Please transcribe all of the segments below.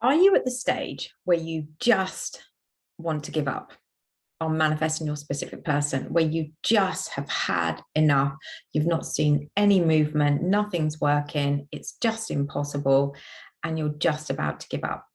Are you at the stage where you just want to give up on manifesting your specific person, where you just have had enough? You've not seen any movement, nothing's working, it's just impossible, and you're just about to give up?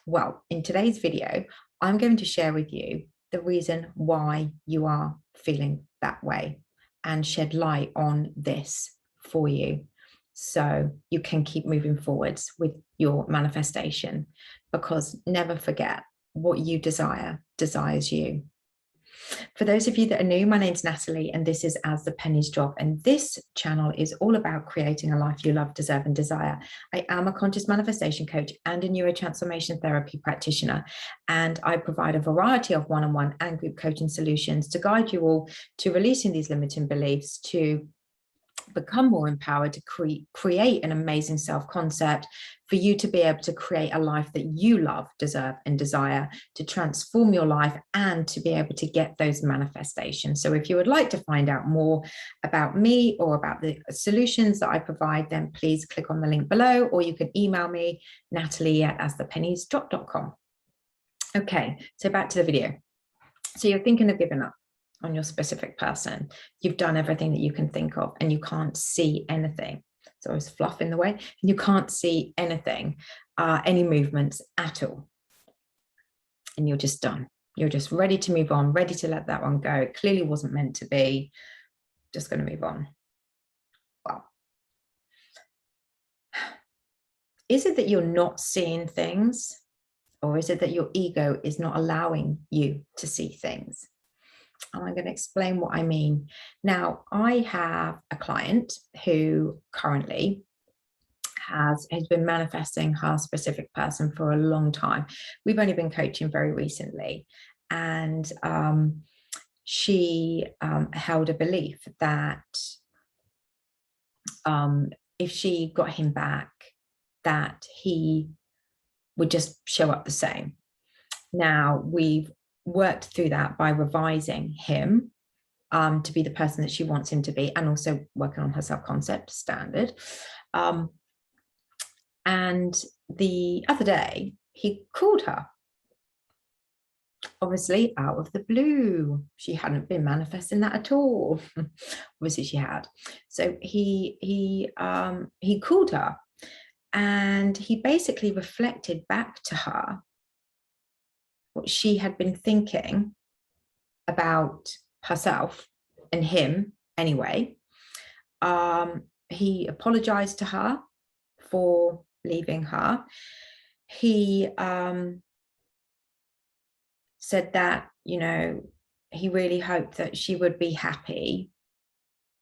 Well, in today's video, I'm going to share with you the reason why you are feeling that way and shed light on this for you, so you can keep moving forwards with your manifestation, because never forget, what you desire desires you. For those of you that are new, my name's Natalie and this is As the Pennies Drop, and this channel is all about creating a life you love, deserve and desire. I am a conscious manifestation coach and a neurotransformation therapy practitioner, and I provide a variety of one-on-one and group coaching solutions to guide you all to releasing these limiting beliefs, to become more empowered, to create an amazing self-concept, for you to be able to create a life that you love, deserve and desire, to transform your life and to be able to get those manifestations. So if you would like to find out more about me or about the solutions that I provide, then please click on the link below, or you can email me, natalie@asthepenniesdrop.com. Okay, so back to the video. So you're thinking of giving up on your specific person. You've done everything that you can think of and you can't see anything. It's always fluff in the way, and you can't see anything, any movements at all. And you're just done. You're just ready to move on, ready to let that one go. It clearly wasn't meant to be. Just going to move on. Well, is it that you're not seeing things, or is it that your ego is not allowing you to see things? And I'm going to explain what I mean. Now, I have a client who currently has been manifesting her specific person for a long time. We've only been coaching very recently, and she held a belief that if she got him back, that he would just show up the same. Now, we've worked through that by revising him to be the person that she wants him to be, and also working on her self-concept standard. And the other day, he called her, obviously out of the blue. She hadn't been manifesting that at all. Obviously she had. So he called her, and he basically reflected back to her what she had been thinking about herself and him anyway. He apologized to her for leaving her. He said that, you know, he really hoped that she would be happy,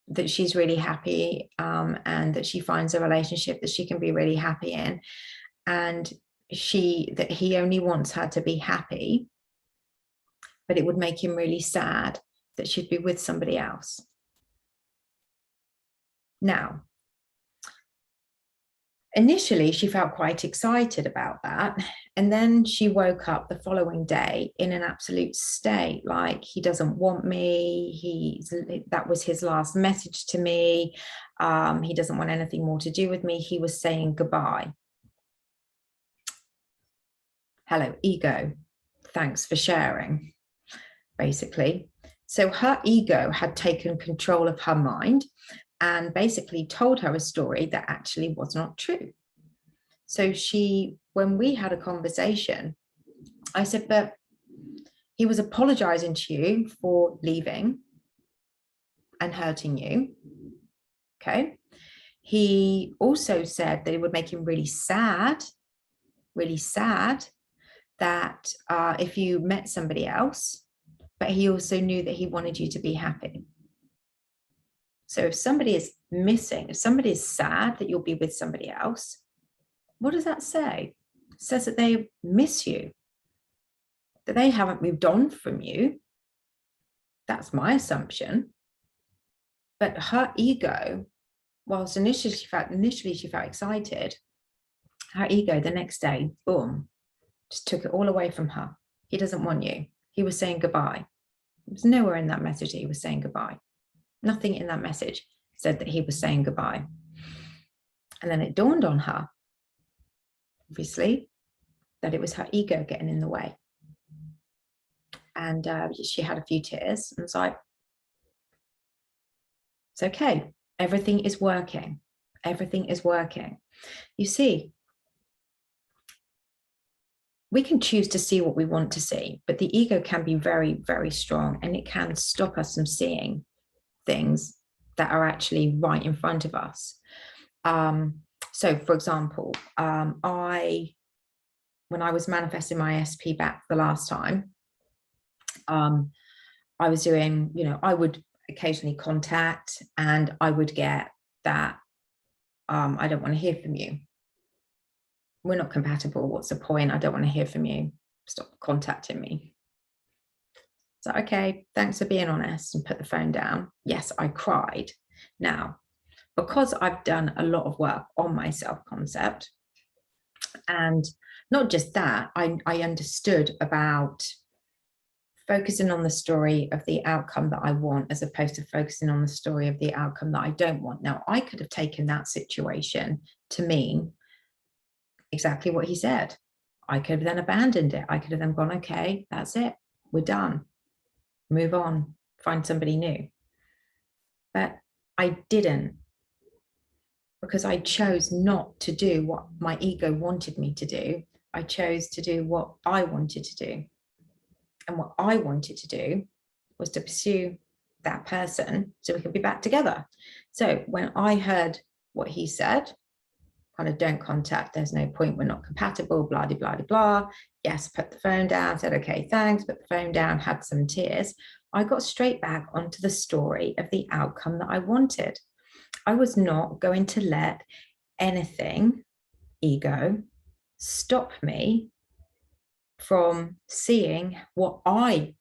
that she's really happy, and that she finds a relationship that she can be really happy in, and that he only wants her to be happy, but it would make him really sad that she'd be with somebody else. Now, initially she felt quite excited about that, and then she woke up the following day in an absolute state, like, he doesn't want me, that was his last message to me, he doesn't want anything more to do with me, he was saying goodbye. Hello, ego. Thanks for sharing, basically. So her ego had taken control of her mind and basically told her a story that actually was not true. So when we had a conversation, I said, but he was apologizing to you for leaving and hurting you. Okay. He also said that it would make him really sad, that if you met somebody else, but he also knew that he wanted you to be happy. So if somebody is missing, if somebody is sad that you'll be with somebody else, what does that say? It says that they miss you, that they haven't moved on from you. That's my assumption. But her ego, whilst initially she felt excited, her ego the next day, boom, just took it all away from her. He doesn't want you. He was saying goodbye. There's nowhere in that message that he was saying goodbye. Nothing in that message said that he was saying goodbye. And then it dawned on her, obviously, that it was her ego getting in the way. And she had a few tears and was like, it's okay. Everything is working. Everything is working. You see, we can choose to see what we want to see, but the ego can be very, very strong, and it can stop us from seeing things that are actually right in front of us. So, for example, when I was manifesting my SP back the last time, I was doing, I would occasionally contact, and I would get that, I don't want to hear from you. We're not compatible. What's the point? I don't want to hear from you. Stop contacting me. So, okay, thanks for being honest, and put the phone down. Yes, I cried. Now, because I've done a lot of work on my self-concept, and not just that, I understood about focusing on the story of the outcome that I want, as opposed to focusing on the story of the outcome that I don't want. Now, I could have taken that situation to mean exactly what he said. I could have then abandoned it. I could have then gone, okay, that's it. We're done. Move on. Find somebody new. But I didn't, because I chose not to do what my ego wanted me to do. I chose to do what I wanted to do. And what I wanted to do was to pursue that person so we could be back together. So when I heard what he said, kind of, don't contact, there's no point, we're not compatible, blah, blah, blah, blah. Yes, put the phone down, said, okay, thanks, put the phone down, had some tears. I got straight back onto the story of the outcome that I wanted. I was not going to let anything, ego, stop me from seeing what I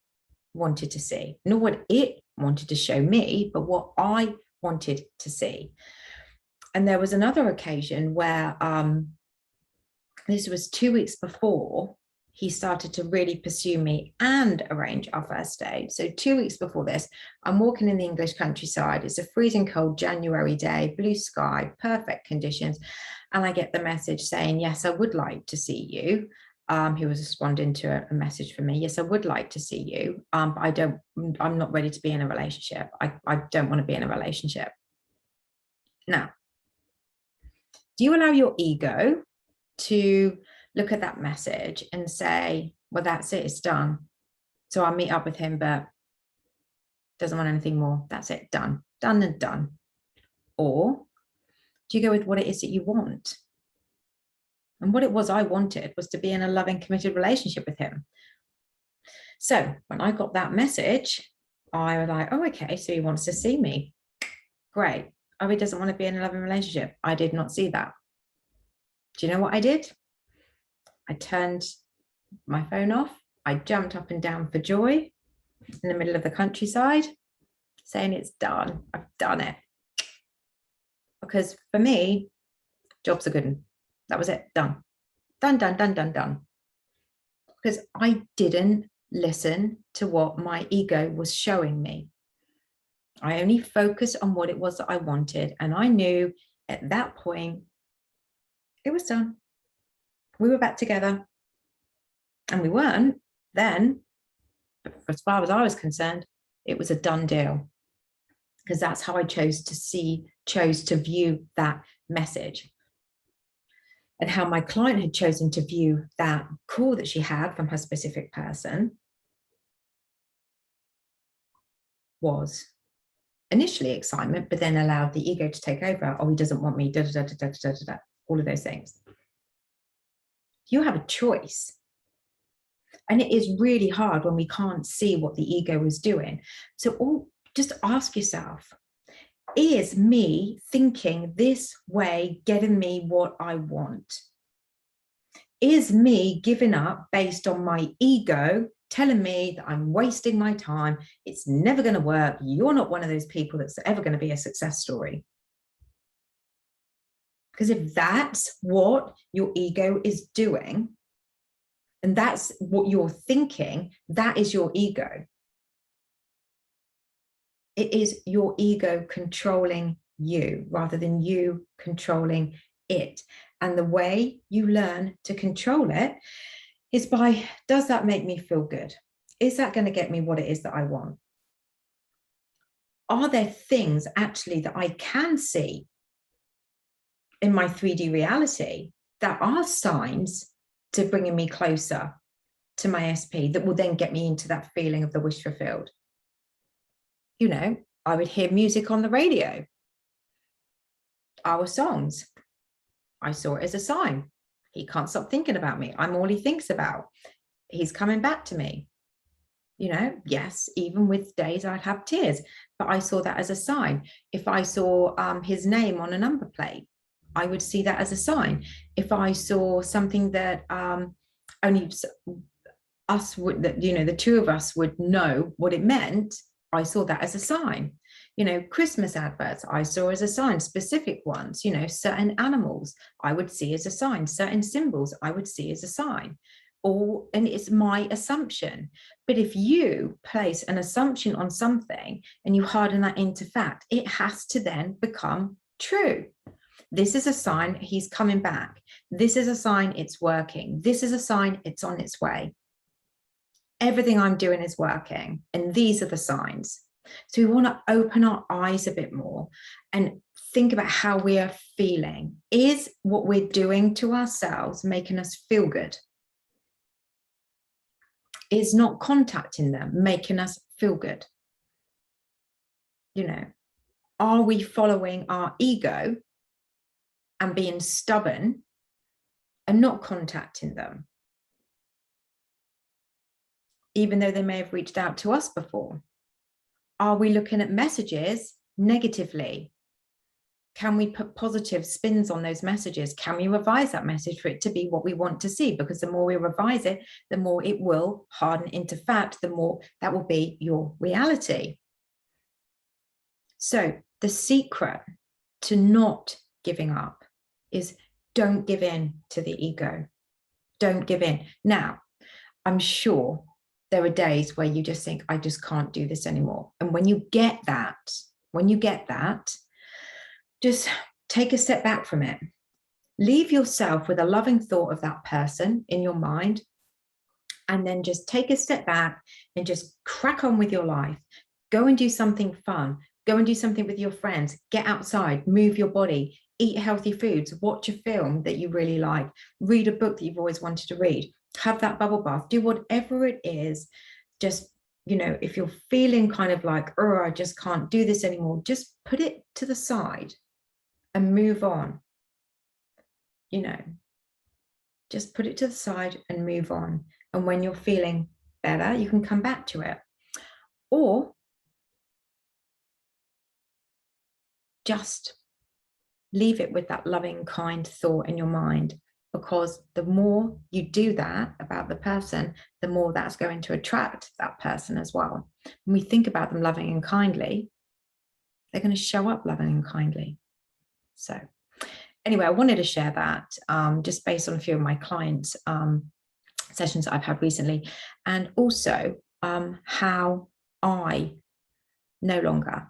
wanted to see, not what it wanted to show me, but what I wanted to see. And there was another occasion where this was 2 weeks before he started to really pursue me and arrange our first date. So 2 weeks before this, I'm walking in the English countryside. It's a freezing cold January day, blue sky, perfect conditions. And I get the message saying, yes, I would like to see you. He was responding to a message from me. Yes, I would like to see you. But I'm not ready to be in a relationship. I don't want to be in a relationship. Now, do you allow your ego to look at that message and say, well, that's it, it's done. So I'll meet up with him, but doesn't want anything more. That's it, done, done and done. Or do you go with what it is that you want? And what it was I wanted was to be in a loving, committed relationship with him. So when I got that message, I was like, oh, okay, so he wants to see me. Great. Oh, he doesn't want to be in a loving relationship. I did not see that. Do you know what I did? I turned my phone off. I jumped up and down for joy in the middle of the countryside, saying it's done. I've done it. Because for me, job's a good one. That was it. Done. Done, done, done, done, done. Because I didn't listen to what my ego was showing me. I only focused on what it was that I wanted. And I knew at that point, it was done. We were back together. And we weren't then, but as far as I was concerned, it was a done deal. Because that's how I chose to view that message. And how my client had chosen to view that call that she had from her specific person was initially excitement, but then allowed the ego to take over. Oh, he doesn't want me, da, da, da, da, da, da, da, all of those things. You have a choice. And it is really hard when we can't see what the ego is doing. So just ask yourself, is me thinking this way getting me what I want? Is me giving up based on my ego telling me that I'm wasting my time, it's never going to work, you're not one of those people that's ever going to be a success story? Because if that's what your ego is doing, and that's what you're thinking, that is your ego. It is your ego controlling you rather than you controlling it. And the way you learn to control it is by, does that make me feel good? Is that going to get me what it is that I want? Are there things actually that I can see in my 3D reality that are signs to bringing me closer to my SP that will then get me into that feeling of the wish fulfilled? You know, I would hear music on the radio, our songs. I saw it as a sign. He can't stop thinking about me. I'm all he thinks about. He's coming back to me. You know, yes, even with days I'd have tears, but I saw that as a sign. If I saw his name on a number plate, I would see that as a sign. If I saw something that only us would, that, you know, the two of us would know what it meant, I saw that as a sign. You know, Christmas adverts I saw as a sign, specific ones, you know, certain animals I would see as a sign, certain symbols I would see as a sign. And it's my assumption. But if you place an assumption on something and you harden that into fact, it has to then become true. This is a sign he's coming back. This is a sign it's working. This is a sign it's on its way. Everything I'm doing is working. And these are the signs. So we want to open our eyes a bit more and think about how we are feeling. Is what we're doing to ourselves making us feel good? Is not contacting them making us feel good? You know, are we following our ego and being stubborn and not contacting them, even though they may have reached out to us before? Are we looking at messages negatively? Can we put positive spins on those messages? Can we revise that message for it to be what we want to see? Because the more we revise it, the more it will harden into fact, the more that will be your reality. So the secret to not giving up is don't give in to the ego. Don't give in. Now, I'm sure there are days where you just think, I just can't do this anymore. And when you get that, just take a step back from it. Leave yourself with a loving thought of that person in your mind, and then just take a step back and just crack on with your life. Go and do something fun. Go and do something with your friends. Get outside, move your body, eat healthy foods, watch a film that you really like, read a book that you've always wanted to read, have that bubble bath, do whatever it is. Just, you know, if you're feeling kind of like, oh, I just can't do this anymore, just put it to the side and move on. You know, just put it to the side and move on. And when you're feeling better, you can come back to it. Or just leave it with that loving, kind thought in your mind, because the more you do that about the person, the more that's going to attract that person as well. When we think about them loving and kindly, they're going to show up loving and kindly. So anyway, I wanted to share that just based on a few of my clients' sessions that I've had recently, and also how I no longer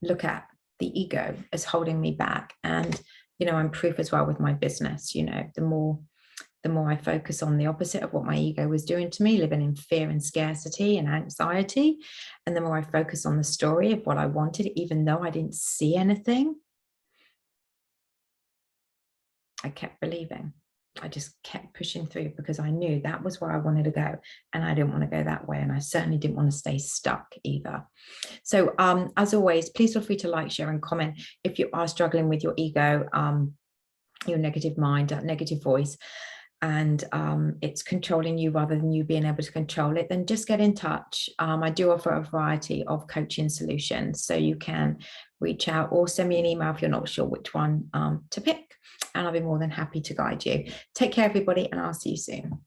look at the ego as holding me back. And, you know, I'm proof as well with my business. You know, the more I focus on the opposite of what my ego was doing to me, living in fear and scarcity and anxiety, and the more I focus on the story of what I wanted, even though I didn't see anything, I kept believing. I just kept pushing through because I knew that was where I wanted to go, and I didn't want to go that way, and I certainly didn't want to stay stuck either. So as always, please feel free to like, share and comment if you are struggling with your ego, your negative mind, that negative voice, and it's controlling you rather than you being able to control it. Then just get in touch. I do offer a variety of coaching solutions, so you can reach out or send me an email if you're not sure which one to pick, and I'll be more than happy to guide you. Take care, everybody, and I'll see you soon.